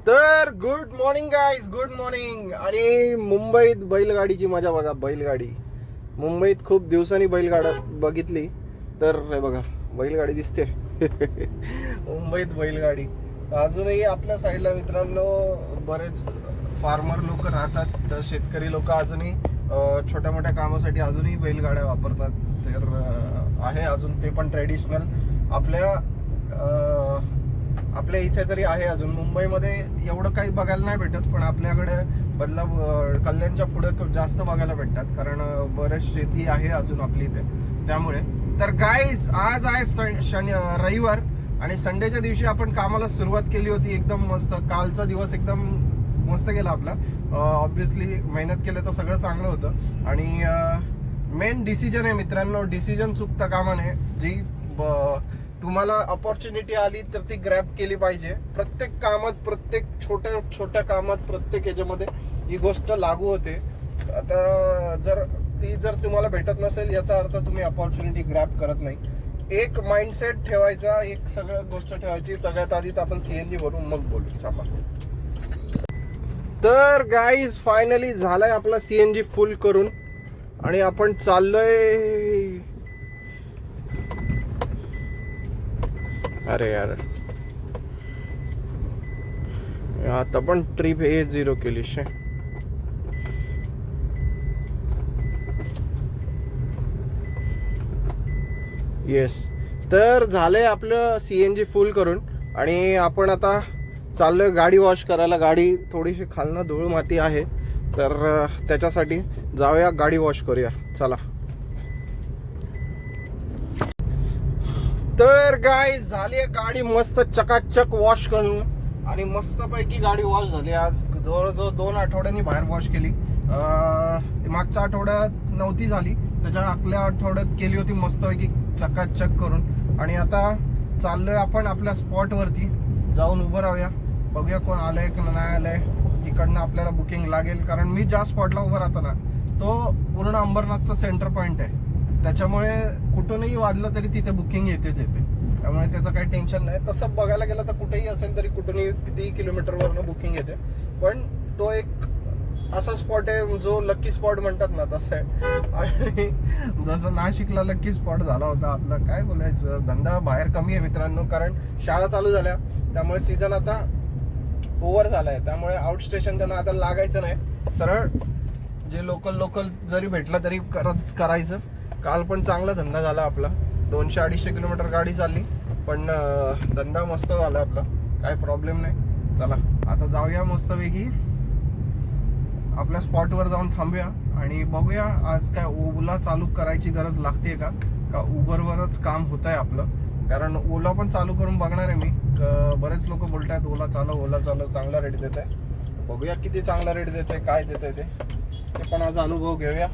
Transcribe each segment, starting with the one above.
तर good morning guys, good morning. आणि मुंबईत बैलगाडीची मजा बघा. बैलगाडी मुंबईत खूप दिवसांनी बैलगाडा बघितली तर हे बघा बैलगाडी दिसते. मुंबईत बैलगाडी अजूनही आपल्या साईडला मित्रांनो बरेच फार्मर लोक राहतात. तर शेतकरी लोक अजूनही छोट्या मोठ्या कामासाठी अजूनही बैलगाड्या वापरतात. तर आहे अजून ते पण ट्रेडिशनल आपल्या इथे तरी आहे. अजून मुंबईमध्ये एवढं काही बघायला नाही भेटत, पण आपल्याकडे कल्याणच्या पुढे तो जास्त बघायला भेटतात, कारण बरेच शेती आहे अजून आपली इथे. त्यामुळे तर गाईज आज आहे रविवार आणि संडेच्या दिवशी आपण कामाला सुरुवात केली होती. एकदम मस्त. कालचा दिवस एकदम मस्त गेला आपला. ऑब्विसली मेहनत केलं तर सगळं चांगलं होतं. आणि मेन डिसिजन आहे मित्रांनो, डिसिजन चुकता कामा नये. जी तुम्हाला अपॉर्च्युनिटी आली तर ती ग्रॅब केली पाहिजे. प्रत्येक कामात, प्रत्येक छोट्या कामात, प्रत्येक ह्याच्यामध्ये ही गोष्ट लागू होते. आता जर तुम्हाला भेटत नसेल याचा अर्थ तुम्ही अपॉर्च्युनिटी ग्रॅब करत नाही. एक माइंडसेट ठेवायचा, एक सगळं गोष्ट ठेवायची. सगळ्यात आधी तर आपण सीएनजी भरून मग बोलू. चापा. तर गाईज फायनली झालाय आपला सीएनजी फुल करून आणि आपण चाललोय. अरे यार आता पण ट्रिप A0 केली शे. येस. तर झालंय आपलं सीएनजी फुल करून आणि आपण आता चाललोय गाडी वॉश करायला. गाडी थोडीशी खालनं धूळ माती आहे, तर त्याच्यासाठी जाऊया गाडी वॉश करूया. चला. तर गाईज झाली गाडी मस्त चकाचक वॉश करून आणि मस्त पैकी गाडी वॉश झाली. आज जवळजवळ 2 आठवड्यांनी बाहेर वॉश केली. मागच्या आठवड्यात नव्हती झाली, त्याच्या आगल्या आठवड्यात केली होती मस्तपैकी चकाचक करून. आणि आता चाललोय आपण आपल्या स्पॉटवरती. जाऊन उभं राहूया, बघूया कोण आलंय की नाही आलंय. तिकडनं आपल्याला बुकिंग लागेल, कारण मी ज्या स्पॉटला उभं राहतो ना तो पूर्ण अंबरनाथचा सेंटर पॉईंट आहे. त्याच्यामुळे कुठूनही वाजलं तरी तिथे बुकिंग येते. त्यामुळे त्याचं काही टेन्शन नाही. तसं बघायला गेलं तर कुठेही असेल तरी कुठूनही किती किलोमीटरवरनं बुकिंग येते. पण तो एक असा स्पॉट आहे जो लक्की स्पॉट म्हणतात ना, तसं आहे. आणि जसं नाशिकला लक्की स्पॉट झाला होता आपला. काय बोलायचं, धंदा बाहेर कमी आहे मित्रांनो, कारण शाळा चालू झाल्या. त्यामुळे सीझन आता ओव्हर झालाय. त्यामुळे आउट स्टेशन त्यांना आता लागायचं नाही. सरळ जे लोकल जरी भेटलं तरी करायचं. काल पण चांगला धंदा झाला आपला. 200-250 किलोमीटर गाडी चालली, पण धंदा मस्त झाला आपला. काय प्रॉब्लेम नाही. चला आता जाऊया मस्तपैकी आपल्या स्पॉटवर जाऊन थांबूया आणि बघूया आज काय ओला चालू करायची गरज लागते का उबरवरच काम होत आहे आपलं. कारण ओला पण चालू करून बघणार आहे मी. बरेच लोक बोलतात ओला चालव चांगला रेट देत आहे. बघूया किती चांगला रेट देत आहे, काय देत आहे ते पण आज अनुभव घेऊया.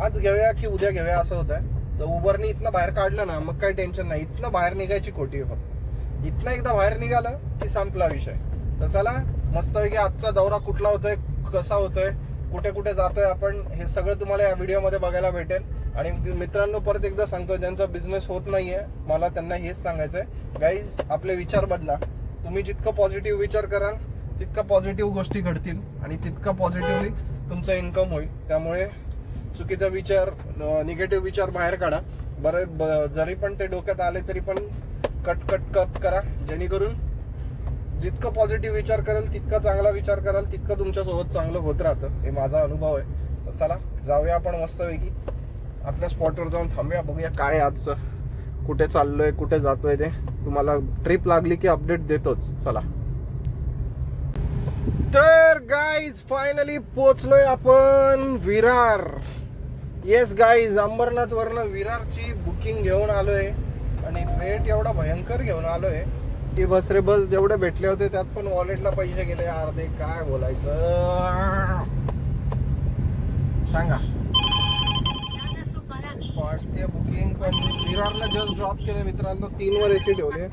आज घेऊया की उद्या घेऊया असं होत आहे. तर उबरने इथनं बाहेर काढलं ना मग काही टेन्शन नाही. इथनं बाहेर निघायची खोटी आहे फक्त. इथनं एकदा बाहेर निघालं की संपला विषय. तर चला मस्तपैकी आजचा दौरा कुठला होतोय, कसा होतोय, कुठे कुठे जातोय आपण, हे सगळं तुम्हाला या व्हिडिओमध्ये बघायला भेटेल. आणि मित्रांनो परत एकदा सांगतो, ज्यांचा बिझनेस होत नाहीये मला त्यांना हेच सांगायचंय, गाईज आपले विचार बदला. तुम्ही जितकं पॉझिटिव्ह विचार कराल तितका पॉझिटिव्ह गोष्टी घडतील आणि तितका पॉझिटिव्हली तुमचं इन्कम होईल. त्यामुळे चुकीचा विचार, निगेटिव्ह विचार बाहेर काढा. जरी पण ते डोक्यात आले तरी पण कट करा, जेणेकरून जितकं पॉझिटिव्ह विचार कराल तितका चांगला विचार कराल तितकं तुमच्यासोबत चांगलं होत राहतं. हे माझा अनुभव आहे. तर चला जाऊया आपण मस्तपैकी आपल्या स्पॉटवर जाऊन थांबूया. बघूया काय आजचं, कुठे चाललोय, कुठे जातोय ते तुम्हाला ट्रिप लागली की अपडेट देतोच. चला. तर गाईज फायनली पोचलोय आपण विरार. येस गाईज, अंबरनाथ वरनं विरारची बुकिंग घेऊन आलोय आणि रेट एवढा भयंकर घेऊन आलोय की बस रे बस. जेवढे भेटले होते त्यात पण वॉलेटला पैसे गेले अर्धे. काय बोलायचं सांगा. वाटते बुकिंग पण विरारला जस्ट ड्रॉप केलं मित्रांनो. 3 वर एसी ठेवले.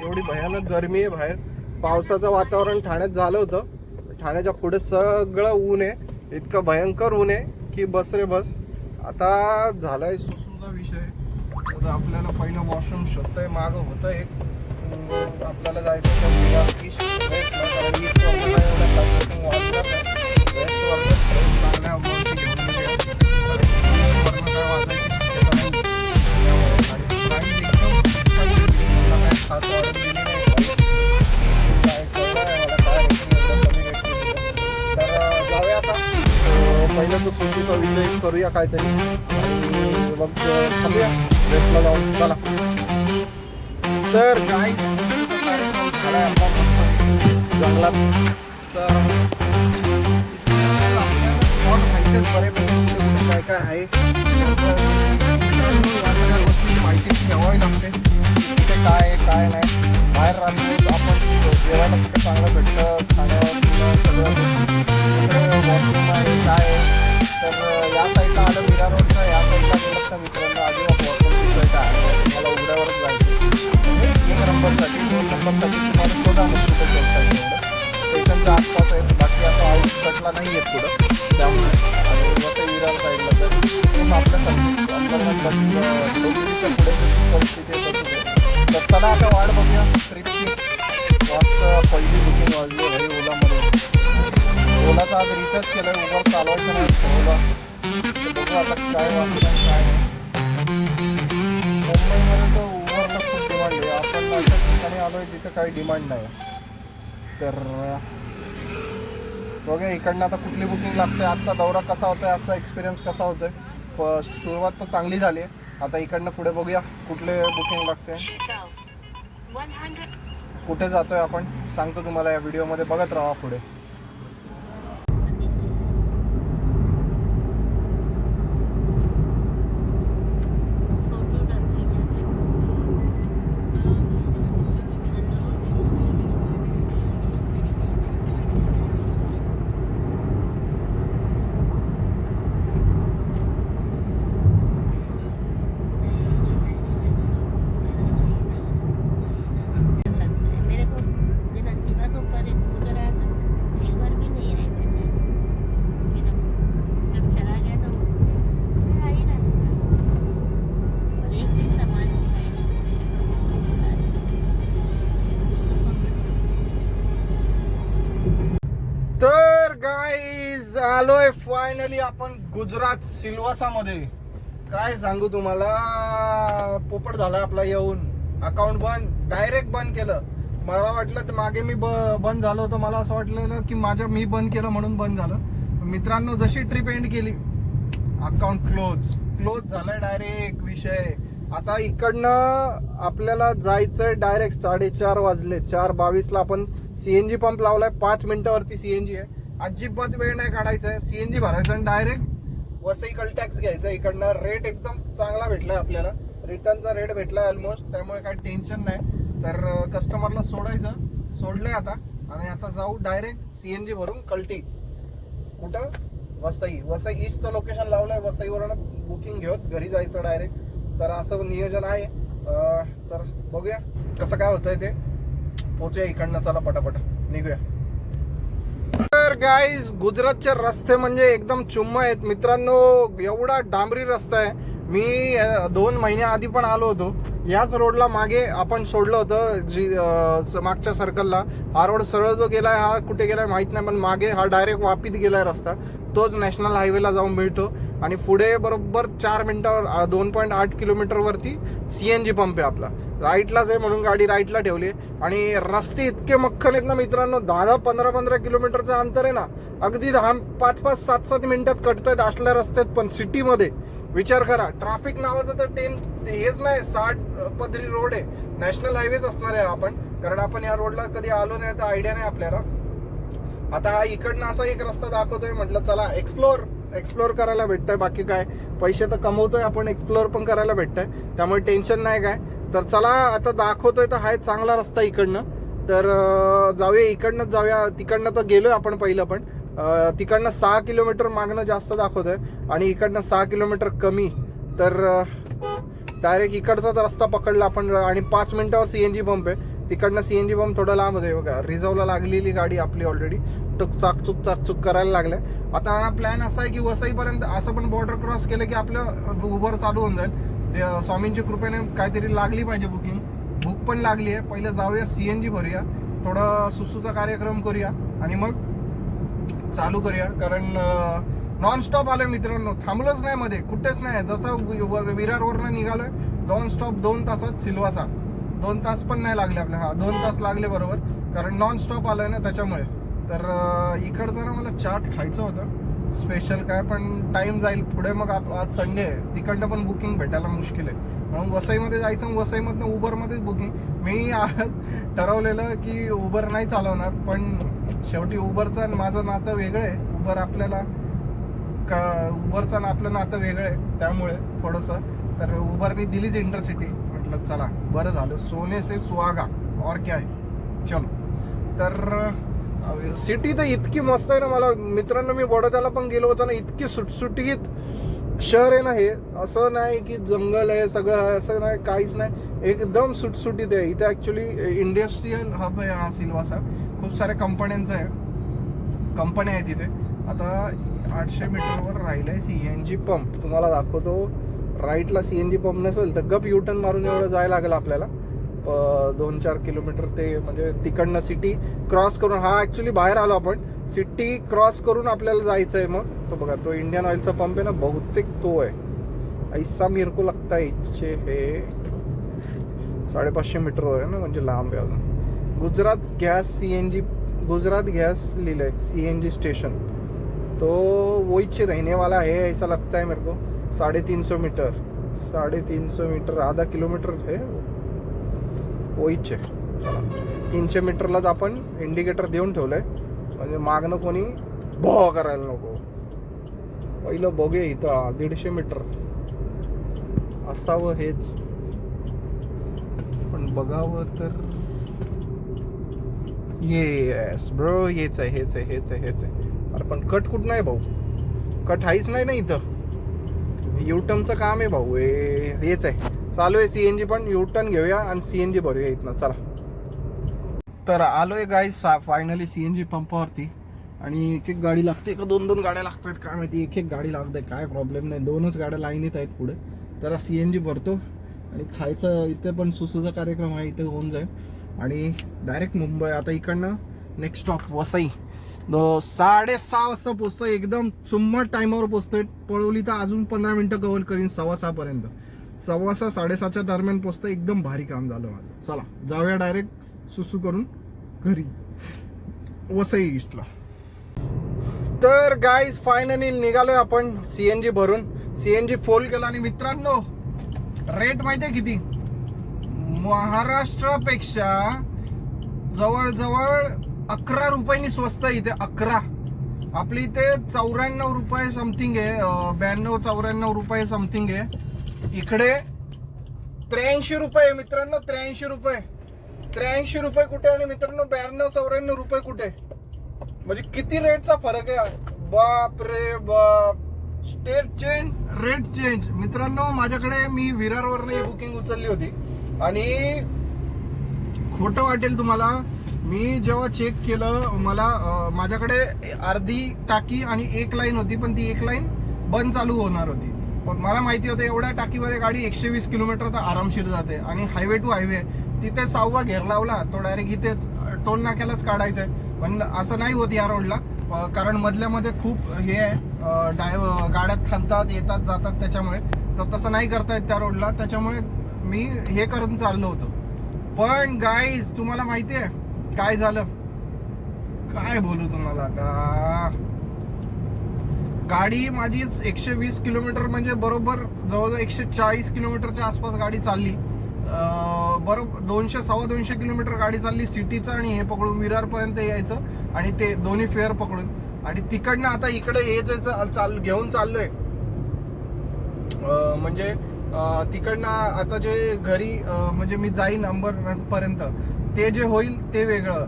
एवढी भयानक गरमी आहे बाहेर. पावसाचं वातावरण ठाण्यात झालं होतं. ठाण्याच्या पुढे सगळं ऊन आहे. इतकं भयंकर ऊन आहे की बस रे बस. आता झालाय सुसूचा विषय. तर आपल्याला पहिलं वॉशरूम शोधतंय. मागं होतं एक, आपल्याला जायचं रात्रीचा विजय करूया काहीतरी आणि मग थांबूया रेस्टला जाऊन. चला तर काय जंगलात तर आपल्याला स्पॉट माहिती बऱ्यापैकी काय काय आहे. या सगळ्या गोष्टी माहिती ठेवावी लागते कुठे काय काय नाही. बाहेर राहतो आपण जेवायला कुठे चांगलं भेटतं खाणं सगळं वॉशरूम आहे काय आहे. तर या साईडला आलं विरा रोडचं या साईडला गेलं तर मित्रांनो अजिबात वॉशरूमची सोय काय आहे तुम्हाला उघड्यावरच जायचं. 1 नंबरसाठी 2 नंबरसाठी तुम्हाला शोधा मग कुठे चलता एवढं स्टेशनच्या आसपास आहेत. बाकी असं आउटकटला नाही आहेत पुढं त्यामुळे. आणि वसई विरार साईडला तर सेम आपल्यासाठी अंतर्गत डोंबिवलीच्या पुढे परिस्थिती आहे. तर चला आता वाट बघूया ट्रिपची. मस्त पहिली बुकिंग वाजली भाई ओलामध्ये. ओलाचा आज रिचार्ज केलं आहे उबर चालवायचं नाही ओला. बघू आता काय वाटतं काय नाही. मुंबईमध्ये तर उबरला खूप डिमांड आहे. आपण अशा ठिकाणी आलो आहे जिथे काही डिमांड नाही. तर बघा इकडनं आता कुठली बुकिंग लागते. आजचा दौरा कसा होता आहे आजचा एक्सपिरियन्स कसा होतो आहे. सुरुवात तर चांगली झाली आहे. आता इकडनं पुढे बघूया कुठले बुकिंग लागते कुठे जातोय आपण सांगतो तुम्हाला या व्हिडिओमध्ये. बघत राहा पुढे. तर गाईज आलोय फायनली आपण गुजरात सिल्वासामध्ये. काय सांगू तुम्हाला पोपट झाला आपला येऊन. अकाउंट बंद डायरेक्ट बंद केलं. मला वाटलं तर मागे मी बंद झालो होतो. मला असं वाटलेलं की मी बंद केलं म्हणून बंद झालं. मित्रांनो जशी ट्रिप एंड केली अकाउंट क्लोज झालाय डायरेक्ट विषय. आता इकडनं आपल्याला जायचंय डायरेक्ट 4:30 वाजले. 4:22ला आपण सीएनजी पंप लावलाय. 5 मिनिटावरती सीएनजी आहे. अजिबात वेळ नाही काढायचा आहे. सीएनजी भरायचं आणि डायरेक्ट वसई कल टॅक्स घ्यायचा. इकडनं रेट एकदम चांगला भेटलाय आपल्याला. रिटर्नचा रेट भेटलाय ऑलमोस्ट. त्यामुळे काही टेन्शन नाही. तर कस्टमरला सोडलंय आता. आणि आता जाऊ डायरेक्ट सीएनजी भरून कल्टी. कुठं वसई ईस्टचं लोकेशन लावलंय. वसईवरून बुकिंग घेऊन घरी जायचं डायरेक्ट. तर असं नियोजन आहे. तर बघूया कसं काय होतंय ते. पोहोचूया इकडनं. चला पटापट निघूया. तर गाईज गुजरातचे रस्ते म्हणजे एकदम चुम्मा आहेत मित्रांनो. एवढा डांबरी रस्ता आहे. मी 2 महिन्याआधी पण आलो होतो. याच रोडला मागे आपण सोडलं होतं जी मागच्या सर्कलला. हा रोड सरळ जो गेलाय हा कुठे गेलाय माहित नाही. पण मागे हा डायरेक्ट वापीत गेलाय रस्ता. तोच नॅशनल हायवेला जाऊन मिळतो. आणि पुढे बरोबर 4 मिनिटावर 2.8 किलोमीटरवरती सीएनजी पंप आहे आपला. राईटलाच आहे म्हणून गाडी राईटला ठेवली. आणि रस्ते इतके मक्खन आहेत ना मित्रांनो. 10-15 किलोमीटरचं अंतर आहे ना. अगदी 5-5, 7-7 मिनिटात कटतायत असल्या रस्त्यात. पण सिटीमध्ये विचार करा. ट्रॅफिक नावाचं तर हेच नाही. 60 पदरी रोड आहे. नॅशनल हायवेच असणार आहे आपण. कारण आपण या रोडला कधी आलो नाही तर आयडिया नाही आपल्याला. आता हा इकडनं असा एक रस्ता दाखवतोय. म्हटलं चला एक्सप्लोर करायला भेटतंय. बाकी काय पैसे तर कमवतोय आपण. एक्सप्लोर पण करायला भेटतंय. त्यामुळे टेन्शन नाही काय. तर चला आता दाखवतोय तर हाय चांगला रस्ता इकडनं. तर जाऊया इकडनंच जाऊया. तिकडनं तर गेलोय आपण पहिलं. पण तिकडनं 6 किलोमीटर मागणं जास्त दाखवतोय आणि इकडनं 6 किलोमीटर कमी. तर डायरेक्ट इकडचाच रस्ता पकडला आपण. आणि 5 मिनिटावर सीएनजी पंप आहे. तिकडनं सीएनजी पंप थोडं लांब आहे. बघा रिझर्वला लागलेली गाडी आपली ऑलरेडी चाकचूक करायला लागलाय. आता प्लॅन असा आहे की वसईपर्यंत असं पण बॉर्डर क्रॉस केलं की आपलं उबर चालू होऊन जाईल. स्वामींची कृपेने काहीतरी लागली पाहिजे बुकिंग. भूक पण लागली आहे. पहिलं जाऊया सीएनजी भरूया. थोडं सुसूचा कार्यक्रम करूया आणि मग चालू करूया. कारण नॉनस्टॉप आलोय मित्रांनो. थांबलोच नाही मध्ये कुठेच नाही. जसं विरारवरनं निघालोय 2 स्टॉप 2 तासात सिल्वासा. 2 तास पण नाही लागले आपल्याला. 2 तास लागले बरोबर. कारण नॉनस्टॉप आलोय ना त्याच्यामुळे. तर इकडचं ना मला चाट खायचं होतं. स्पेशल काय, पण टाइम जाईल पुढे. मग आज संडे आहे, तिकडनं पण बुकिंग भेटायला मुश्किल आहे. म्हणून वसईमध्ये जायचं, वसईमधनं उबरमध्येच बुकिंग. मी आज ठरवलेलं की उबर नाही चालवणार, पण शेवटी उबरचं आणि माझं नातं वेगळं आहे. उबरचं आणि आपलं नातं वेगळं आहे, त्यामुळे थोडंसं. तर उबरने दिलीच इंटरसिटी. म्हटलं चला बरं झालं, सोने से सुहागा और क्या आहे. चलो. तर सिटी तर इतकी मस्त आहे ना. मला मित्रांनो, मी बडोद्याला पण गेलो होतो ना, इतकी सुटसुटीत शहर आहे ना हे. असं नाही की जंगल आहे सगळं आहे, असं नाही, काहीच नाही. एकदम सुटसुटीत आहे. इथे ऍक्च्युली इंडस्ट्रियल हब आहे हा सिल्वासा. खूप साऱ्या कंपन्यांचा आहे, कंपन्या आहेत इथे. आता 800 मीटरवर राहिलाय CNG पंप. तुम्हाला दाखवतो. राईटला CNG पंप नसेल तर गप युटर्न मारून एवढं जायला लागेल आपल्याला. 2-4 किलोमीटर ते, म्हणजे तिकडनं सिटी क्रॉस करून. हा ऍक्च्युली बाहेर आलो आपण, सिटी क्रॉस करून आपल्याला जायचं आहे. मग तो बघा, तो इंडियन ऑइलचा पंप आहे ना, बहुतेक तो आहे. ऐसा मेरे को लगता है इच्छे हे 550 मीटर आहे ना, म्हणजे लांब आहे अजून. Gujarat gas CNG, Gujarat gas लिहिलंय CNG स्टेशन. तो वहीचे रहने वाला है ऐसा लगता है मेरे को. 350 मीटर, 350 मीटर, आधा किलोमीटर है वहीच आहे. चला, 300 मीटरलाच आपण इंडिकेटर देऊन ठेवलंय, म्हणजे मागणं कोणी भो करायला नको. पहिलं बघे इथं 150 मीटर असावं हेच, पण बघावं तर येस ब्रो, हेच आहे, हेच आहे, हेच आहे, हेच आहे. अरे पण कट कुठं नाही भाऊ, कट हाईच नाही ना इथं. युटर्नचं काम आहे भाऊ, हेच आहे. चालू आहे CNG, पण युटर्न घेऊया आणि CNG भरूया इथनं. चला. तर आलोय गाईस फायनली CNG पंपावरती. आणि एक गाडी लागते का 2 गाड्या लागतात काय माहिती. एक गाडी लागते, काय प्रॉब्लेम नाही. 2च गाड्या लाईनीत आहेत पुढे. जरा CNG भरतो आणि खायचं. इथे पण सुसूचा कार्यक्रम आहे, इथे होऊन जाईल. आणि डायरेक्ट मुंबई. आता इकडनं नेक्स्ट स्टॉप वसई. 6:30 वाजता पोचतोय, एकदम सुम्मट टाइमवर पोचतोय. पळवली तर अजून 15 मिनिटं कव्हर करीन 6:15 पर्यंत. 6:15 6:30च्या दरम्यान पोचतोय. एकदम भारी काम झालं माझं. चला जाऊया डायरेक्ट सुसू करून घरी, वसई ईस्टला. तर गाईज फायनली निघालोय आपण CNG भरून. CNG फुल केला. आणि मित्रांनो, रेट माहितीये किती? महाराष्ट्रापेक्षा जवळजवळ 11 रुपयांनी स्वस्त आहे इथे. 11. आपली इथे 94 रुपये समथिंग आहे, 92-94 रुपये समथिंग आहे. इकडे 83 रुपये मित्रांनो. 83 रुपये. 83 रुपये कुठे आणि मित्रांनो 92-94 रुपये कुठे? म्हणजे किती रेटचा फरक आहे. बाप रे बाप. State change, rate change. मित्रांनो, माझ्याकडे मी विरारवरनं ही बुकिंग उचलली होती. आणि खोटं वाटेल तुम्हाला, मी जेव्हा चेक केलं, माझ्याकडे अर्धी टाकी आणि एक लाईन होती, पण ती एक लाईन बंद चालू होणार होती. पण मला माहिती होतं एवढ्या टाकीमध्ये गाडी 120 किलोमीटर तर आरामशीर जाते. आणि हायवे टू हायवे, तिथे 6वा घेर लावला तो डायरेक्ट इथेच टोल नाक्यालाच काढायचा आहे. पण असं नाही होत या रोडला, कारण मधल्यामध्ये खूप हे आहे, गाड्या थांबतात, येतात, जातात. त्याच्यामुळे तर तसं नाही करता येत त्या रोडला. त्याच्यामुळे मी हे करून चाललो होतो. पण गाईज, तुम्हाला माहिती आहे काय झालं? काय बोलू तुम्हाला आता. गाडी माझी 120 किलोमीटर, म्हणजे बरोबर जवळजवळ 140 किलोमीटरच्या आसपास गाडी चालली. बरोबर 200-250 किलोमीटर गाडी चालली सिटीचं. आणि हे पकडून विरारपर्यंत यायचं, आणि ते दोन्ही फेअर पकडून. आणि तिकडनं आता इकडे हे जे घेऊन चाललोय, म्हणजे तिकडनं आता जे घरी, म्हणजे मी जाईन अंबरपर्यंत, ते जे होईल ते वेगळं.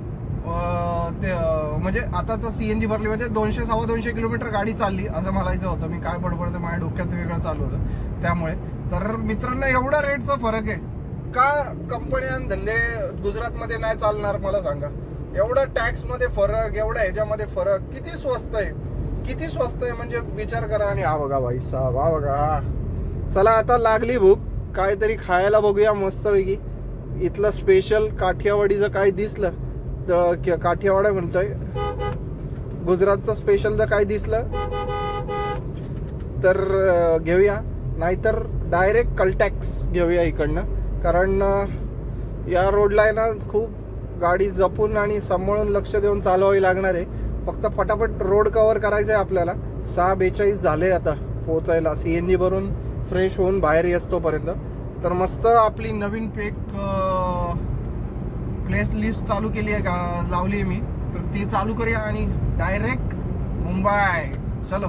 ते म्हणजे आता तर CNG भरली, म्हणजे 200-250 किलोमीटर गाडी चालली असं म्हणायचं होतं. मी काय बडबडतं, माझ्या डोक्यात वेगळं चालू होतं त्यामुळे. तर मित्रांनो, एवढा रेटचा फरक आहे का? कंपन्या धंदे गुजरातमध्ये नाही चालणार मला सांगा? एवढा टॅक्समध्ये फरक, एवढा ह्याच्यामध्ये फरक. किती स्वस्त आहे, किती स्वस्त आहे, म्हणजे विचार करा. आणि हा बघा भाई साहेब, हा बघा. चला आता लागली भूक, काहीतरी खायला बघूया मस्तपैकी. इथलं स्पेशल काठियावाडीचं काय दिसलं तर, काठियावाडा म्हणतोय, गुजरातचं स्पेशल जर काय दिसलं तर घेऊया, नाहीतर डायरेक्ट कलटॅक्स घेऊया इकडनं. कारण या रोडला आहे ना, खूप गाडी जपून आणि सांभाळून लक्ष देऊन चालवावी लागणार आहे. फक्त फटाफट रोड कव्हर करायचं आहे आपल्याला. 6:42 झाले आता पोहोचायला. CNG भरून फ्रेश होऊन बाहेर येतोपर्यंत. तर मस्त आपली नवीन प्लेस लिस्ट चालू केली आहे का, लावली आहे मी. तर ती चालू करूया आणि डायरेक्ट मुंबई. चलो.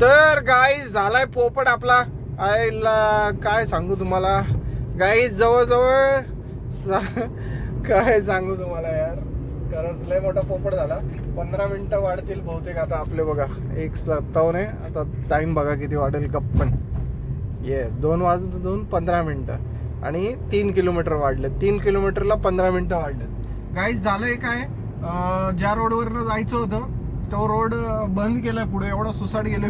तर गाईज झालाय पोपट आपला. आयला काय सांगू तुम्हाला गाईज, जवळजवळ काय सांगू तुम्हाला यार, खरंच लय मोठा पोपट झाला. 15 मिनिटं वाढतील बहुतेक आता आपले. बघा 1:57 आहे आता. टाइम बघा किती वाढेल गप्पन. येस 2 वाजून 15 मिनिटं आणि 3 किलोमीटर वाढले. 3 किलोमीटरला 15 मिनिटं वाढले. गाईज झालंय काय, ज्या रोडवरनं जायचं होतं तो रोड बंद केलाय पुढे. एवढा सुसाट गेलो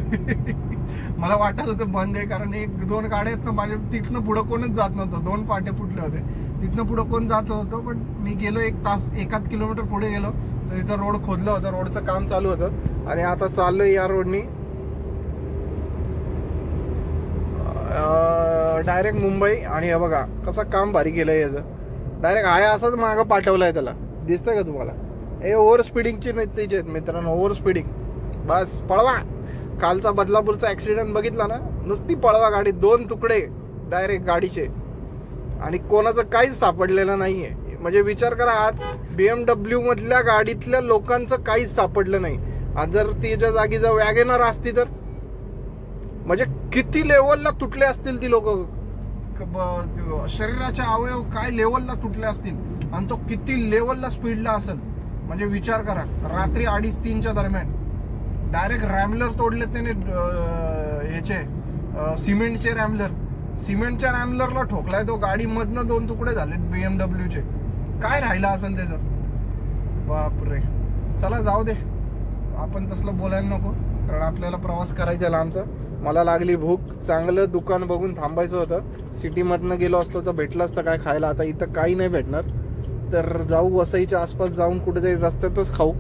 मला वाटत होतं बंद आहे, कारण 1-2 गाड्या आहेत ना माझ्या. तिथनं पुढं कोणच जात नव्हतं. 2 पाटे फुटले होते. तिथनं पुढं कोण जात होतं, पण मी गेलो 1 तास 1 किलोमीटर पुढे गेलो तर इथं रोड खोदलं होतं. रोडचं काम चालू होतं आणि आता चाललोय या रोडनी डायरेक्ट मुंबई. आणि हे बघा कसं काम भारी केलंय याचं. डायरेक्ट आहे असंच मागं पाठवलंय त्याला. दिसतंय का तुम्हाला? हे ओव्हर स्पीडिंगची नतीजे आहेत मित्रांनो. ओव्हर स्पीडिंग बस पळवा. कालचा बदलापूरचा ऍक्सिडेंट बघितला ना, नुसती पळवा गाडी. 2 तुकडे डायरेक्ट गाडीचे आणि कोणाचं काहीच सापडलेलं नाहीये. म्हणजे विचार करा, आज BMW मधल्या गाडीतल्या लोकांचं काहीच सापडलं नाही. आज जर तिच्या जागी जर वॅगनर असती तर म्हणजे किती लेवलला तुटले असतील ती लोक. शरीराचे अवयव काय लेवलला तुटले असतील आणि तो किती लेवलला स्पीडला असेल. म्हणजे विचार करा, रात्री 2:30-3च्या दरम्यान डायरेक्ट रॅमलर तोडले त्याने. ह्याचे सिमेंटचे रॅमलर. सिमेंटच्या रॅमलरला ठोकलाय तो. गाडीमधनं 2 तुकडे झाले BMWचे. काय राहिला असेल त्याचं, बापरे. चला जाऊ दे, आपण तसलं बोलायला नको, कारण आपल्याला प्रवास करायचा लांबचा. मला लागली भूक. चांगलं दुकान बघून थांबायचं होतं. सिटीमधनं गेलो असतो तर भेटलं असतं काय खायला. आता इथं काही नाही भेटणार. तर जाऊ वसईच्या आसपास जाऊन कुठेतरी रस्त्यातच खाऊ.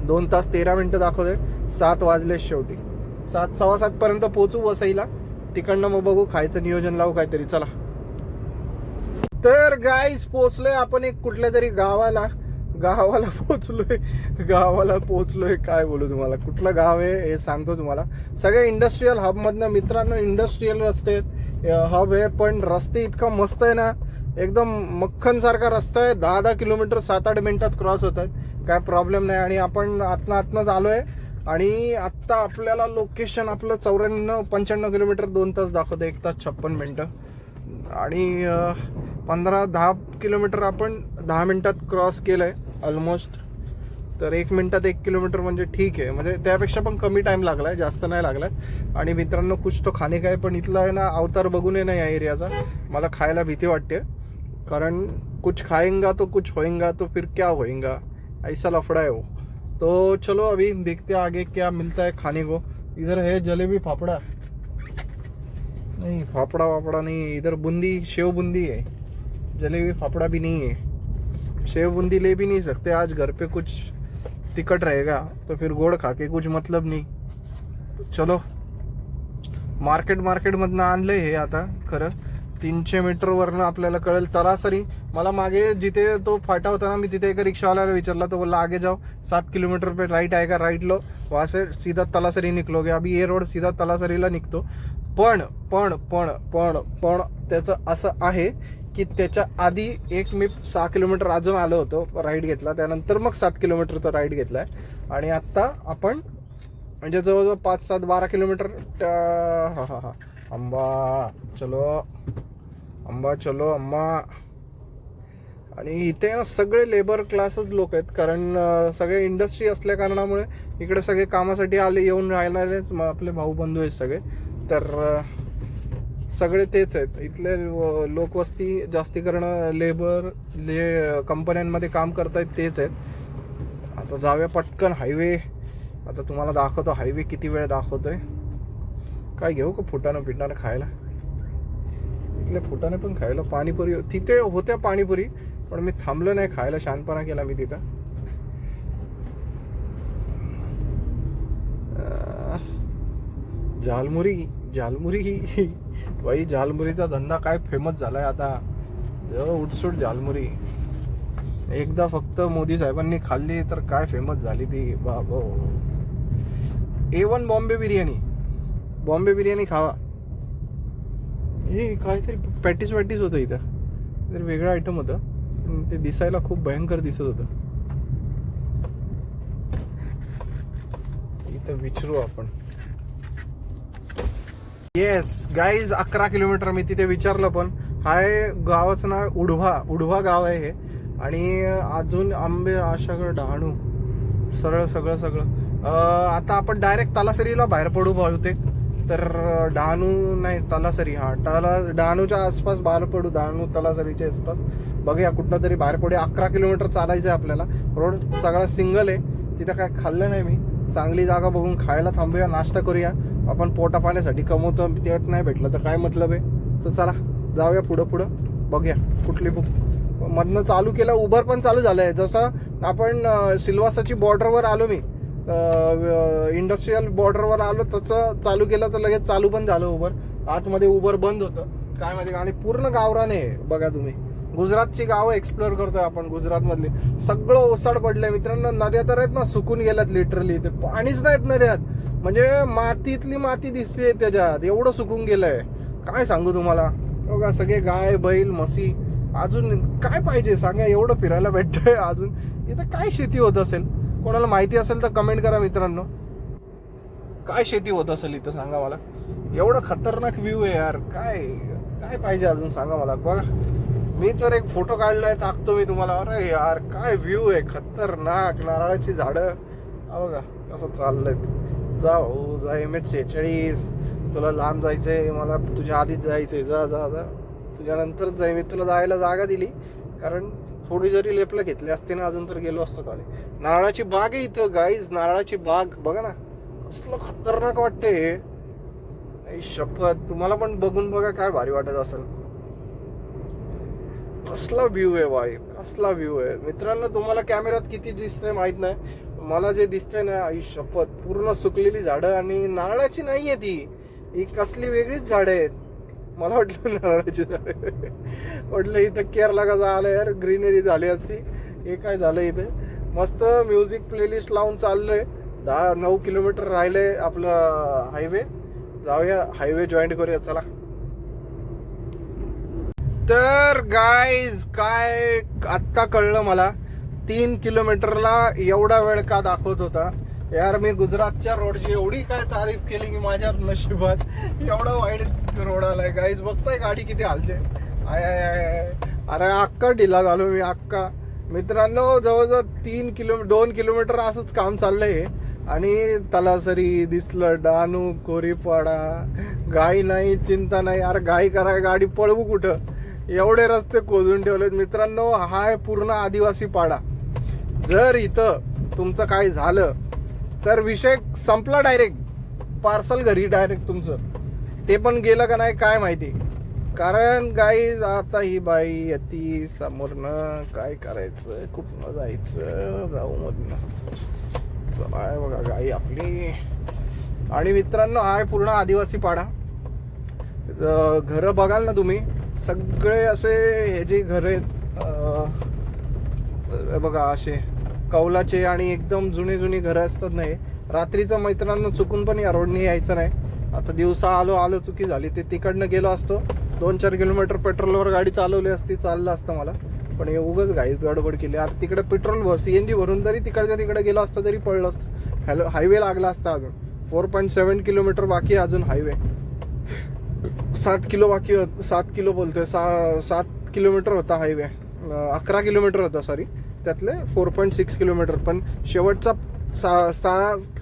2 तास 13 मिनिटं दाखवते. 7 वाजले शेवटी. 7-7:15 पर्यंत पोहोचू वसईला. तिकडनं मग बघू, खायचं नियोजन लावू काहीतरी. चला. तर गाईज पोचलोय आपण एक कुठल्या तरी गावाला पोचलोय. काय बोलू तुम्हाला, कुठलं गाव आहे हे सांगतो तुम्हाला. सगळे इंडस्ट्रीयल हब मधनं मित्रांनो. इंडस्ट्रीयल रस्ते हब आहे, पण रस्ते इतका मस्त आहे ना, एकदम मक्खन सारखा रस्ता आहे. 10 किलोमीटर 7-8 मिनिटात क्रॉस होत आहेत. काय प्रॉब्लेम नाही. आणि आपण आतनंच आलोय. आणि आत्ता आपल्याला लोकेशन आपलं 94-95 किलोमीटर 2 तास दाखवतं. 1 तास 56 मिनिटं. आणि 15-10 किलोमीटर आपण 10 मिनिटात क्रॉस केलंय ऑलमोस्ट. तर 1 मिनिटात 1 किलोमीटर म्हणजे ठीक आहे. म्हणजे त्यापेक्षा पण कमी टाइम लागलाय, जास्त नाही लागलाय. आणि मित्रांनो कुछ तो खाणे काय, पण इथला आहे ना अवतार बघून आहे ना या एरियाचा, मला खायला भीती वाटते. कारण कुछ खाएंगा तो कुछ होएगा तो फिर क्या होएगा, ऐसा लफड़ा है वो. तो चलो अभी देखते आगे क्या मिलता है खाने को. इधर है जलेबी फाफड़ा, नहीं फाफड़ा वाफड़ा नहीं. इधर बूंदी, शेव बूंदी है. जलेबी फाफड़ा भी नहीं है. शेव बूंदी ले भी नहीं सकते आज. घर पे कुछ तिखट रहेगा तो फिर गोड़ खा के कुछ मतलब नहीं. तो चलो मार्केट मधनं आणलंय हे. आता खरं 300 मीटरवरनं आपल्याला कळेल तलासरी. मला मागे जिथे तो फाटा होता ना, मी तिथे एका रिक्षावाल्याला विचारला. तो बोलला आगे जाओ 7 किलोमीटर पे राइट आएगा, राइट लो, वहाँ से सीधा तलासरी निकलोगे. अभी ये रोड सीधा तलासरीला निघतो. पण त्याचं असं आहे की त्याच्या आधी मी 6 किलोमीटर अजून आलो होतो, राईड घेतला. त्यानंतर मग 7 किलोमीटरचा राईड घेतलाय. आणि आत्ता आपण म्हणजे जवळजवळ 5-7-12 किलोमीटर. हा आंबा चलो आंबा. आणि इथे सगळे लेबर क्लासच लोक आहेत, कारण सगळे इंडस्ट्री असल्या कारणामुळे इकडे सगळे कामासाठी येऊन राहणारेच आपले भाऊ बंधू आहेत सगळे. तर सगळे तेच आहेत इथले. लोकवस्ती जास्तीकरण लेबर कंपन्यांमध्ये काम करतायत तेच आहेत. आता जाऊया पटकन हायवे. आता तुम्हाला दाखवतो हायवे किती वेळ दाखवतोय. काय घेऊ का फुटाणं खायला. इथले फुटाणे पण खायला. पाणीपुरी तिथे होत्या पाणीपुरी, पण मी थांबलो नाही खायला. शहाणपणा केला मी तिथं. झालमुरी बाई, झालमुरीचा धंदा काय फेमस झालाय आता. उठसूट झालमुरी. एकदा फक्त मोदी साहेबांनी खाल्ली तर काय फेमस झाली ती बाबा. A1 बॉम्बे बिर्याणी खावा. हे काहीतरी पॅटीस होतं इथं, तर वेगळं आयटम होतं, ते दिसायला खूप भयंकर दिसत होतं. इथं विचारू आपण. येस गाईज, 11 किलोमीटर मी तिथे विचारलं, पण हाय गावाचं नाव उडवा गाव आहे हे. आणि अजून आंबे आशागड डहाणू सरळ सगळं. आता आपण डायरेक्ट तलासरीला बाहेर पडू बहुतेक. तर डहाणू नाही, तलासरी, डहाणूच्या आसपास बाहेर पडू, डहाणू तलासरीच्या आसपास बघूया कुठनं तरी बाहेर पडू. 11 किलोमीटर चालायचं आहे आपल्याला. रोड सगळा सिंगल आहे, तिथं काय खाल्लं नाही मी. चांगली जागा बघून खायला थांबूया, नाश्ता करूया. आपण पोटा पाण्यासाठी कमवतो, तेच नाही भेटलं तर काय मतलब आहे. तर चला जाऊया पुढं बघूया कुठली बुक. मधनं चालू केलं, उबर पण चालू झालंय. जसं आपण सिल्वासाची बॉर्डरवर आलो, मी इंडस्ट्रियल बॉर्डरवर आलो, तसं चालू केलं तर लगेच चालू पण झालं उबर. आतमध्ये उबर बंद होतं काय माहिती. आणि पूर्ण गावरान आहे बघा तुम्ही. गुजरातची गावं एक्सप्लोअर करतोय आपण. गुजरातमधली सगळं ओसाड पडलंय मित्रांनो. नद्या तर आहेत ना, सुकून गेल्यात लिटरली. ते पाणीच नाहीत नद्यात, म्हणजे मातीतली माती दिसते त्याच्यात, एवढं सुकून गेलंय. काय सांगू तुम्हाला. बघा सगळे गाय बैल म्हशी. अजून काय पाहिजे सांगा, एवढं फिरायला भेटतंय. अजून इथं काय शेती होत असेल, कोणाला माहिती असेल तर कमेंट करा मित्रांनो. काय शेती होत असेल इथं सांगा मला. एवढं खतरनाक व्ह्यू आहे यार. काय पाहिजे अजून सांगा मला. बघा मी तर एक फोटो काढलाय, टाकतो मी तुम्हाला. अरे यार काय व्ह्यू आहे खतरनाक. नारळाची झाडं बघा कसं चाललंय. जा MH46, तुला लांब जायचंय, मला तुझ्या आधीच जायचंय. जा तुझ्यानंतरच जाई. मी तुला जायला जागा दिली कारण थोडी जरी लेपलं घेतली असते ना अजून तर गेलो असतो खाली. नारळाची बाग आहे इथं गाईज, नारळाची बाग बघा ना, कसलं खतरनाक वाटते हे. शपथ, तुम्हाला पण बघून बघा काय भारी वाटत असेल. कसला व्ह्यू आहे बाई, कसला व्ह्यू आहे मित्रांनो. तुम्हाला कॅमेऱ्यात किती दिसतंय माहित नाही, मला जे दिसतंय ना, आई शपथ, पूर्ण सुकलेली झाडं. आणि नारळाची नाहीये ती, ही कसली वेगळीच झाडं आहेत. मला वाटलं नारळाची झाडं, म्हटलं इथं केरला का झालं यार, ग्रीनरी झाली असती. हे काय झालं इथे. मस्त म्युझिक प्लेलिस्ट लावून चाललोय. 9 किलोमीटर राहिलंय आपलं हायवे. जाऊया हायवे जॉईंट करूया चला. तर गाईज काय आत्ता कळलं मला, 3 किलोमीटरला एवढा वेळ का दाखवत होता यार. मी गुजरातच्या रोडची एवढी काय तारीफ केली की माझ्या नशिबात एवढा वाईट रोड आलाय. गाईज बघताय गाडी किती हालते. अरे अक्का ढिला झालो मी, अक्का. मित्रांनो जवळजवळ 2 किलोमीटर असंच काम चाललंय. आणि तलासरी दिसलं, डहाणू, कोरीपाडा. गाई नाही, चिंता नाही. अरे गाई कराय गाडी पळवू कुठं, एवढे रस्ते खोदून ठेवलेत मित्रांनो. हा आहे पूर्ण आदिवासी पाडा. जर इथं तुमचं काय झालं तर विषय संपला. डायरेक्ट पार्सल घरी डायरेक्ट तुमचं. ते पण गेलं का नाही काय माहिती. कारण गाईज आता ही बाई येती समोरनं, काय करायचं, कुठनं जायचं, जाऊ मधनं. चला बघा गाई आपली. आणि मित्रांनो हा आहे पूर्ण आदिवासी पाडा. घरं बघाल ना तुम्ही, सगळे असे हे जे घर आहेत बघा, असे कौलाचे आणि एकदम जुनी घरं असतात. नाही रात्रीचं मित्रांनो चुकून पण या रोडनी यायचं नाही. आता दिवसा आलो चुकी झाली. ते तिकडनं गेलो असतो, 2-4 किलोमीटर पेट्रोलवर गाडी चालवली असती, चाललं असतं मला. पण हे उगाच घाईत गडबड केली. आता तिकडे पेट्रोल CNG भरून जरी तिकडच्या तिकडे गेलो असतं तरी पडलं असतं. हायवे लागला असता. अजून 4.7 किलोमीटर बाकी आहे अजून हायवे. 7 किलो बोलतोय, 7 किलोमीटर होता हायवे. 11 किलोमीटर होता सॉरी, त्यातले 4.6 किलोमीटर. पण शेवटचा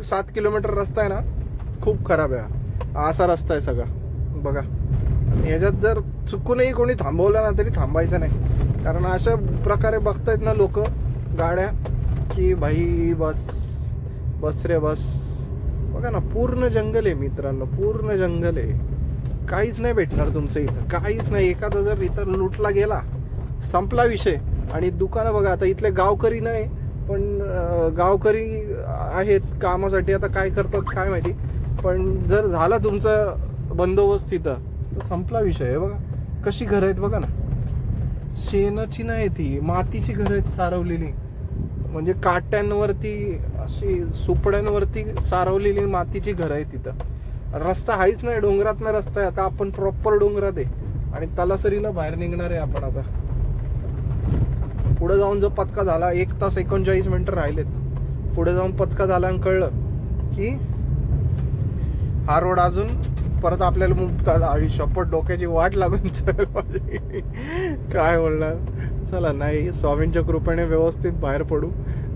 7 किलोमीटर रस्ता आहे ना, खूप खराब आहे. असा रस्ता आहे सगळा बघा. ह्याच्यात जर चुकूनही कोणी थांबवलं ना तरी थांबायचं नाही. कारण अशा प्रकारे बघतायत ना लोक गाड्या की भाई बस रे बस. बघा ना पूर्ण जंगल आहे मित्रांनो, पूर्ण जंगल आहे. काहीच नाही भेटणार तुमचं इथं, काहीच नाही. एखादा जर इथं लुटला गेला संपला विषय. आणि दुकानं बघा, आता इथले गावकरी नाही पण गावकरी आहेत कामासाठी, आता काय करतात काय माहिती. पण जर झाला तुमचा बंदोबस्त इथं तर संपला विषय आहे. बघा कशी घरं आहेत बघा ना, शेणाची नाही ती, मातीची घरं आहेत सारवलेली. म्हणजे काट्यांवरती अशी सुपड्यांवरती सारवलेली मातीची घरं आहे तिथं. रस्ता हाच नाही, डोंगरातनं रस्ता आहे. आता आपण प्रॉपर डोंगरात आहे आणि तलासरीला बाहेर निघणार आहे आपण. आता पुढे जाऊन जो पचका झाला, 1 तास 39 मिनिटं राहिलेत. पुढे जाऊन पचका झाला आणि कळलं की हा रोड अजून परत आपल्याला मुक्ताला शपथ डोक्याची वाट लागून काय बोलणार. चला, नाही, स्वामींच्या कृपेने व्यवस्थित बाहेर पडू.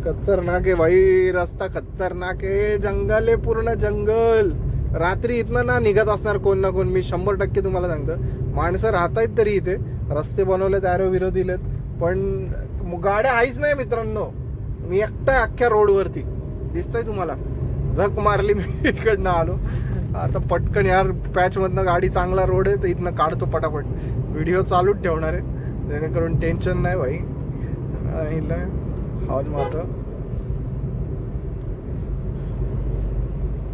खतरनाक आहे भाई रस्ता, खतरनाक आहे. जंगल आहे, पूर्ण जंगल. रात्री इथनं ना निघत असणार कोण ना कोण, मी 100% तुम्हाला सांगतो. माणसं राहतायत तरी इथे, रस्ते बनवलेत, ॲरो विरो दिलेत, पण गाड्या आहेच नाही मित्रांनो. मी एकटा अख्ख्या रोडवरती दिसतंय तुम्हाला. झक मारली मी इकडनं आलो. आता पटकन यार पॅचमधनं गाडी, चांगला रोड आहे तर इथनं काढतो पटापट. व्हिडिओ चालूच ठेवणार आहे जेणेकरून टेन्शन नाही भाई. हॉर्न मारतो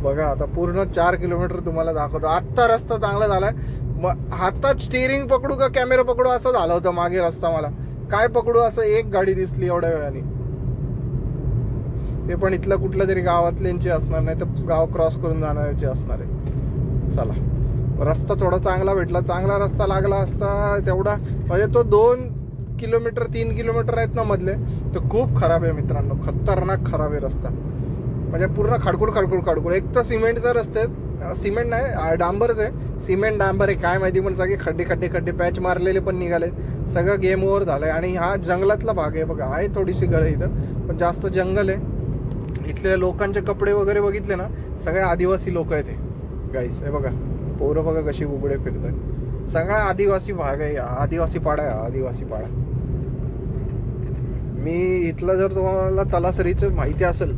बघा. आता पूर्ण 4 किलोमीटर तुम्हाला दाखवतो. आत्ता रस्ता चांगला झालाय. हातात स्टिअरिंग पकडू का कॅमेरा पकडू असं झालं होतं मागे रस्ता. मला काय पकडू असं, एक गाडी दिसली एवढ्या वेळाने, ते पण इथलं कुठल्या तरी गावातल्यांची असणार, नाही तर गाव क्रॉस करून जाणाऱ्याची असणार आहे. चला, रस्ता थोडा चांगला भेटला. चांगला रस्ता लागला असता तेवढा, म्हणजे तो 2 किलोमीटर 3 किलोमीटर आहेत ना मधले, तो खूप खराब आहे मित्रांनो. खतरनाक खराब आहे रस्ता. म्हणजे पूर्ण खाडखुड. एक तर सिमेंटचा रस्ते आहेत, सिमेंट नाही डांबरच आहे. सिमेंट डांबर आहे काय माहिती, पण सगळे खड्डे पॅच मारलेले पण निघाले. सगळं गेम ओव्हर झालंय. आणि हा जंगलातला भाग आहे बघा. आहे थोडीशी घरं इथं, पण जास्त जंगल आहे. इथल्या लोकांचे कपडे वगैरे बघितले ना, सगळे आदिवासी लोक आहेत हे गाईस. हे बघा, पोरं बघा कशी उघडे फिरतात. सगळा आदिवासी भाग आहे, आदिवासी पाडा आहे, आदिवासी पाडा. मी इथलं जर तुम्हाला तलासरीचं माहिती असेल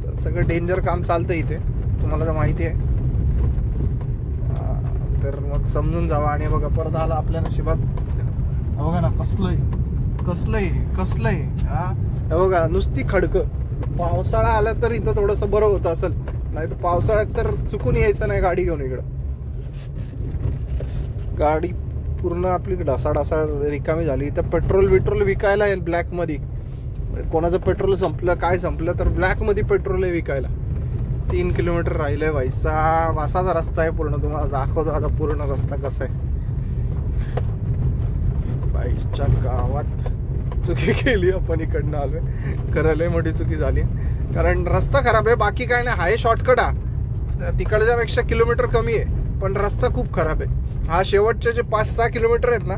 तर सगळं डेंजर काम चालतं इथे, तुम्हाला तर माहिती आहे. तर मग समजून जावा. आणि बघा परत आला आपल्या नशिबात. बघा ना कसलंय हा. बघा नुसती खडकं. पावसाळा आला तर इथं थोडंसं बरं होतं असेल, नाही तर पावसाळ्यात तर चुकून यायचं नाही गाडी घेऊन इकडं. गाडी पूर्ण आपली ढासा रिकामी झाली. इथं पेट्रोल विकायला येईल ब्लॅकमध्ये. कोणाचं पेट्रोल संपलं, काय संपलं तर ब्लॅकमध्ये पेट्रोल आहे विकायला. 3 किलोमीटर राहिलंय व्हायचा. असाचा रस्ता आहे पूर्ण. तुम्हाला दाखवतो आता पूर्ण रस्ता कसा आहे. बाईच्या गावात चुकी केली आपण, इकडनं आलोय. करायला मोठी चुकी झाली, कारण रस्ता खराब आहे. बाकी काय नाही, हाय शॉर्टकट हा. तिकडच्या पेक्षा किलोमीटर कमी आहे, पण रस्ता खूप खराब आहे. हा शेवटचे जे 5-6 किलोमीटर आहेत ना,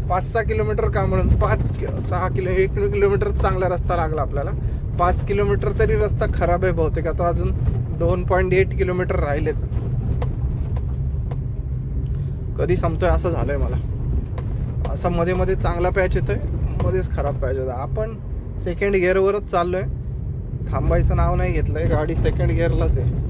5-6 किलोमीटर का म्हणून 1 किलोमीटर चांगला रस्ता लागला आपल्याला. 5 किलोमीटर तरी रस्ता खराब आहे बहुतेक. आता अजून 2.8 किलोमीटर राहिलेत. कधी संपतोय असं झालंय मला. असं मध्ये चांगला पॅच येतोय, मध्येच खराब पॅच येतोय. आपण सेकंड गिअरवरच चाललोय, थांबायचं नाव नाही घेतलंय. गाडी सेकंड गिअरलाच आहे.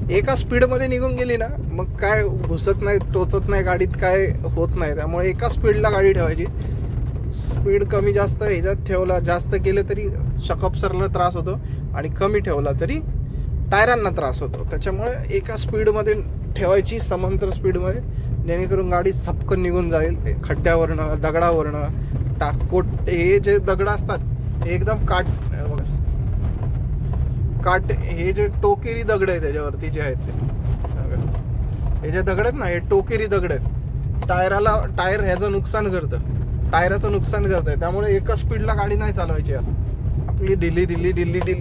एका स्पीडमध्ये निघून गेली ना, मग काय घुसत नाही, टोचत नाही गाडीत, काय होत नाही. त्यामुळे एका स्पीडला गाडी ठेवायची. स्पीड कमी जास्त ह्याच्यात ठेवला, जास्त केलं तरी शकअप्सरला त्रास होतो, आणि कमी ठेवला तरी टायरांना त्रास होतो. त्याच्यामुळे एका स्पीडमध्ये ठेवायची, समांतर स्पीडमध्ये, जेणेकरून गाडी सपकन निघून जाईल. खड्ड्यावरनं, दगडावरनं, हे जे दगड असतात हे एकदम हे जे टोकेरी दगड आहे त्याच्यावरती जे आहेत ते, हे जे दगड आहेत ना, हे टोकेरी दगड आहेत. टायर ह्याचं नुकसान करतं, टायराचं नुकसान करतंय. त्यामुळे एका स्पीडला गाडी नाही चालवायची. आपली दिल्ली.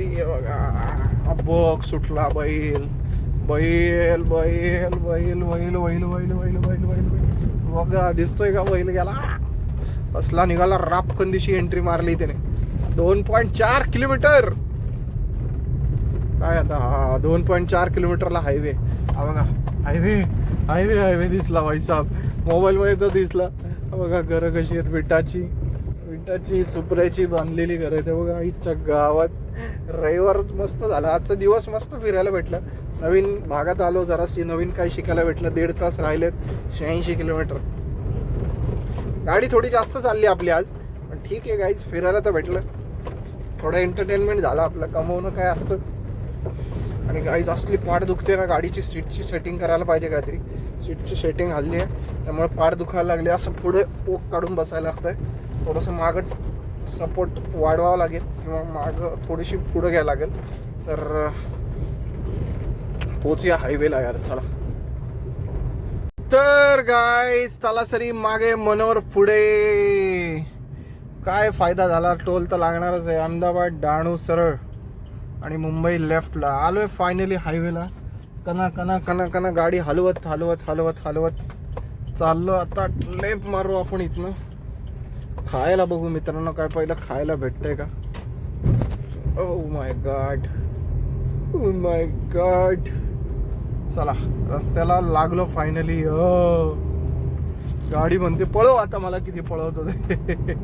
हे बघा, बघ सुटला बैल. बघा दिसतोय का बैल गेला. असला निघाला, रापकंदीशी एंट्री मारली त्याने. 2.4 किलोमीटर काय आता. 2.4 किलोमीटरला हायवे. हा बघा, हायवे दिसला भाई साहेब. मोबाईल मध्ये तर दिसला. बघा घरं कशी आहेत, विटाची सुपऱ्याची बांधलेली घरं आहेत. बघा इथच्या गावात. रविवार मस्त झाला आजचा दिवस, मस्त फिरायला भेटलं. नवीन भागात आलो, जराशी नवीन काही शिकायला भेटलं. 1.5 तास राहिलेत, 86 किलोमीटर. गाडी थोडी जास्त चालली आपली आज, पण ठीक आहे गाईज, फिरायला तर भेटलं. थोडं एंटरटेनमेंट झालं आपलं. कमवणं काय असतंच. आणि गाईज असली पाठ दुखते ना, गाडीची सीटची सेटिंग करायला पाहिजे काहीतरी. सीटची सेटिंग हल्ली आहे, त्यामुळे पाठ दुखायला लागली. असं पुढे पोक काढून बसायला लागतंय. थोडंसं मागं सपोर्ट वाढवावा लागेल किंवा मागं थोडीशी पुढं घ्यायला लागेल. तर पोचूया हायवेला यार, चला. तर गाईस तलासरी मागे, मनोर पुढे. काय फायदा झाला, टोल तर लागणारच आहे. अहमदाबाद डहाणू सरळ आणि मुंबई लेफ्टला आलोय फायनली हायवेला. कना कना कना कना गाडी हलवत हलवत हलवत हलवत चाललो. आता लेप मारू आपण इथनं. खायला बघू मित्रांनो, काय पहिलं खायला भेटतंय का. Oh my God, oh my God. चला रस्त्याला लागलो फायनली. गाडी म्हणते पळव, आता मला किती पळवतो ते.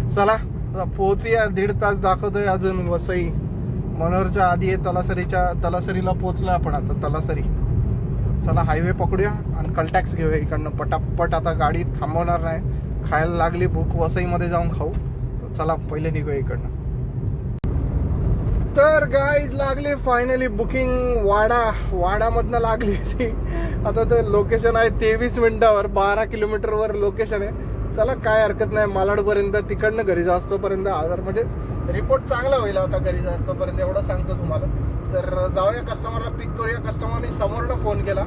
चला पोहोचूया. 1.5 तास दाखवतोय अजून. वसई मनोरच्या आधी आहे. तलासरीला पोहोचलोय आपण आता. तलासरी. चला हायवे पकडूया आणि कलटॅक्स घेऊया इकडनं पटापट. आता गाडी थांबवणार नाही. खायला लागली भूक, वसईमध्ये जाऊन खाऊ. चला पहिले निघूया इकडनं. तर गाईज लागली फायनली बुकिंग. वाडामधनं लागली ती. आता तर लोकेशन आहे 23 मिनिटावर, 12 किलोमीटरवर लोकेशन आहे. चला काय हरकत नाही. मालाडपर्यंत तिकडनं घरी जास्तोपर्यंत म्हणजे रिपोर्ट चांगला होईल आता घरी जास्तोपर्यंत, एवढं सांगतो तुम्हाला. तर जाऊया, कस्टमरला पिक करूया. कस्टमरने समोरनं फोन केला,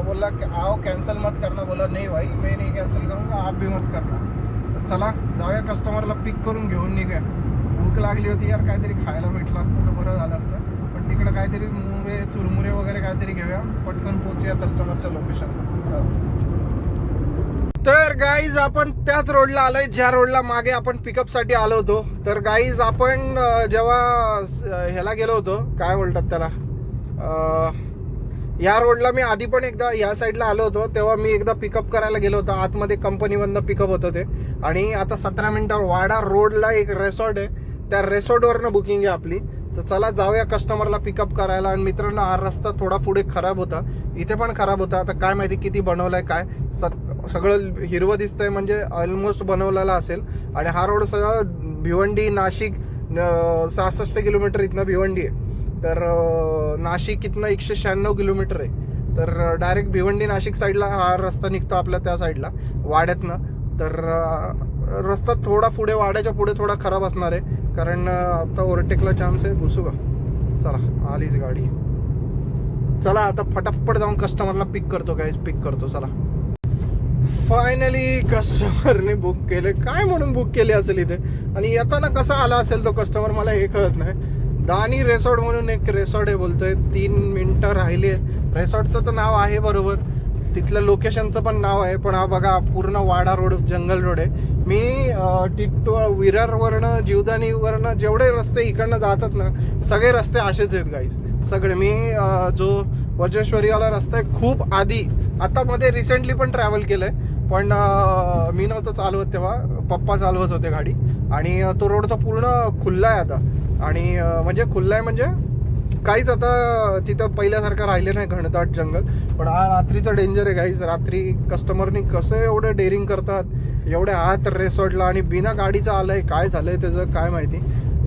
बोला आओ कॅन्सल मत करना. बोला नाही भाई मैं नहीं कॅन्सल करूँगा, आप भी मत करना. तर चला जाऊया, कस्टमरला पिक करून घेऊन निघूया. भूक लागली होती यार, काहीतरी खायला भेटलं असतं तर बरं झालं असतं. पण तिकडं काहीतरी चुरमुरे वगैरे काहीतरी घेऊया. पटकन पोहोचूया कस्टमरच्या लोकेशनला. चला. तर गाईज आपण त्याच रोडला आलोय ज्या रोडला मागे आपण पिकअप साठी आलो होतो. तर गाईज आपण जेव्हा ह्याला गेलो होतो, काय बोलतात त्याला, या रोडला मी आधी पण एकदा या साईडला आलो होतो. तेव्हा मी एकदा पिकअप करायला गेलो होतो. आतमध्ये कंपनीमधनं पिकअप होतं ते. आणि आता 17 मिनिटावर वाडा रोडला एक रेसॉर्ट आहे, त्या रेसॉर्टवरनं बुकिंग आहे आपली. तर चला जाऊया कस्टमरला पिकअप करायला. आणि मित्रांनो हा रस्ता थोडा पुढे खराब होता, इथे पण खराब होता. आता काय माहिती किती बनवलाय काय. सगळं हिरवं दिसतंय म्हणजे ऑलमोस्ट बनवलेला असेल. आणि हा रोड सगळं भिवंडी नाशिक 66 किलोमीटर इथनं भिवंडी आहे. तर नाशिक इथनं 196 किलोमीटर आहे. तर डायरेक्ट भिवंडी नाशिक साईडला हा रस्ता निघतो आपल्या त्या साईडला वाड्यातनं. तर रस्ता थोडा पुढे, वाड्याच्या पुढे थोडा खराब असणार आहे, कारण आता ओव्हरटेकला चान्स आहे. घुसू का. चला आलीच गाडी. चला आता फटाफट जाऊन कस्टमरला पिक करतो. गाईज पिक करतो. चला फायनली कस्टमरने बुक केले. काय म्हणून बुक केले असेल इथे, आणि येताना कसा आला असेल तो कस्टमर मला हे कळत नाही. दानी रेसॉर्ट म्हणून एक रेसॉर्ट आहे बोलतोय. 3 मिनिटं राहिली. रेसॉर्टचं तर नाव आहे बरोबर, तिथलं लोकेशनचं पण नाव आहे. पण हा बघा पूर्ण वाडा रोड, जंगल रोड आहे. मी विरारवरनं जीवदानीवरनं जेवढे रस्ते इकडनं जातात ना, सगळे रस्ते असेच आहेत गाईज सगळे. मी जो वज्रेश्वरीवाला रस्ता आहे खूप आधी, आता मध्ये रिसेंटली पण ट्रॅव्हल केलंय, पण मी नव्हतं चालवत तेव्हा, पप्पा चालवत होते गाडी. आणि तो रोड तर पूर्ण खुल्ला आहे आता. आणि म्हणजे खुल्ला आहे म्हणजे काहीच आता तिथं पहिल्यासारखं राहिले नाही, घनदाट जंगल. पण हा रात्रीचं डेंजर आहे गाईज. रात्री कस्टमरनी कसं एवढं डेअरिंग करतात, एवढ्या आत रेसॉर्टला, आणि बिना गाडीचं आलंय. काय झालंय त्याचं काय माहिती.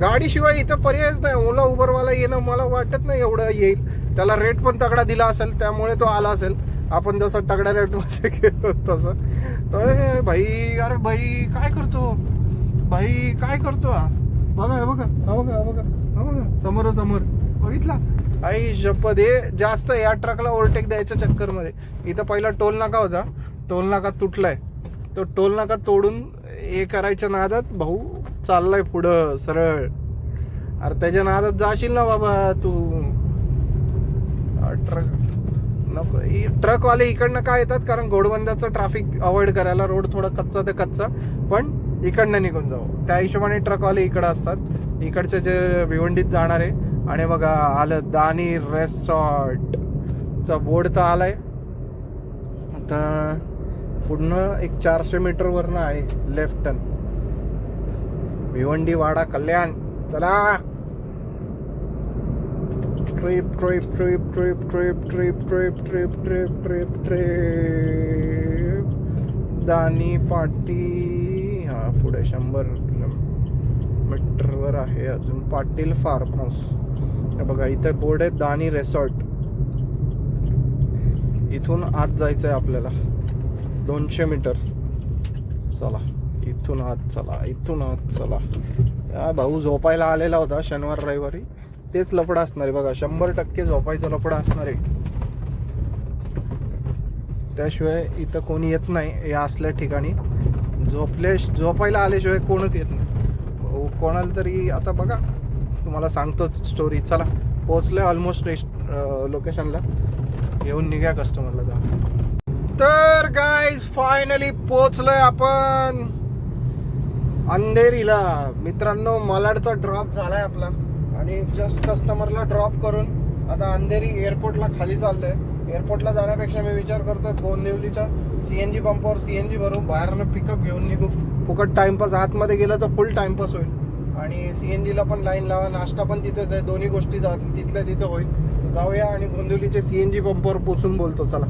गाडीशिवाय इथं पर्यायच नाही. ओला उबरवाला येणं मला वाटत नाही एवढं येईल. त्याला रेट पण तगडा दिला असेल, त्यामुळे तो आला असेल. आपण जसं तगड्या रेटमध्ये गेलो तसं. तर भाई, अरे भाई काय करतो भाई, काय करतो हा. बघा हे बघा, हा बघा, हा बघा, हा बघा, समोरासमोर बघितला. आई शपथ, हे जास्त या ट्रकला ओव्हरटेक द्यायच्या चक्करमध्ये. इथं पहिला टोल नाका होता, टोल नाका तुटलाय. तो टोल नाका तोडून हे करायच्या नादात भाऊ चाललाय पुढं सरळ. अरे त्याच्या नादात जाशील ना बाबा तू. ट्रक नको. ट्रकवाले इकडनं काय येतात, कारण घोडबंदरचं ट्रॅफिक अवॉइड करायला. रोड थोडा कच्चा ते कच्चा, पण इकडनं निघून जाऊ त्या हिशोबाने ट्रकवाले इकडं असतात. इकडचे जे भिवंडीत जाणारे. आणि बघा आलं दानी रेसॉर्टचा बोर्ड तर आलाय. आता पुढनं एक 400 मीटरवरनं आहे लेफ्ट टर्न. भिवंडी वाडा कल्याण. चला trip trip trip trip trip trip trip trip trip trip trip दानी पाटी. हा पुढे 100 किलोमीटरवर आहे अजून पाटील फार्म हाऊस. बघा इथं बोर्ड आहे दानी रेसॉर्ट. इथून आत जायचं आहे आपल्याला 200 मीटर. चला इथून आत चला, इथून आत चला. या भाऊ झोपायला आलेला होता शनिवार रविवारी, तेच लफडं असणार आहे बघा. 100% झोपायचं लफडं असणार आहे. त्याशिवाय इथं कोणी येत नाही या असल्या ठिकाणी. झोपायला आल्याशिवाय कोणच येत नाही. कोणाला तरी आता बघा, तुम्हाला सांगतोच स्टोरी. चला, पोहोचलोय ऑलमोस्ट लोकेशनला. घेऊन निघा कस्टमरला जा. तर गाईज फायनली पोहोचलोय आपण अंधेरीला. मित्रांनो, मालाडचा ड्रॉप झालाय आपला आणि जस्ट कस्टमरला ड्रॉप करून आता अंधेरी एअरपोर्टला खाली चाललोय. एअरपोर्टला जाण्यापेक्षा मी विचार करतो गोंदिवलीच्या CNG पंपावर CNG भरून बाहेरनं पिकअप घेऊन निघू. फुकट टाइमपास, आतमध्ये गेलं तर फुल टाइमपास होईल आणि CNGला पण लाईन लावा, नाश्ता पण तिथेच आहे. दोन्ही गोष्टी तिथल्या तिथे होईल. जाऊया आणि गोंदिवलीच्या CNG पंपावर पोचून बोलतो. चला.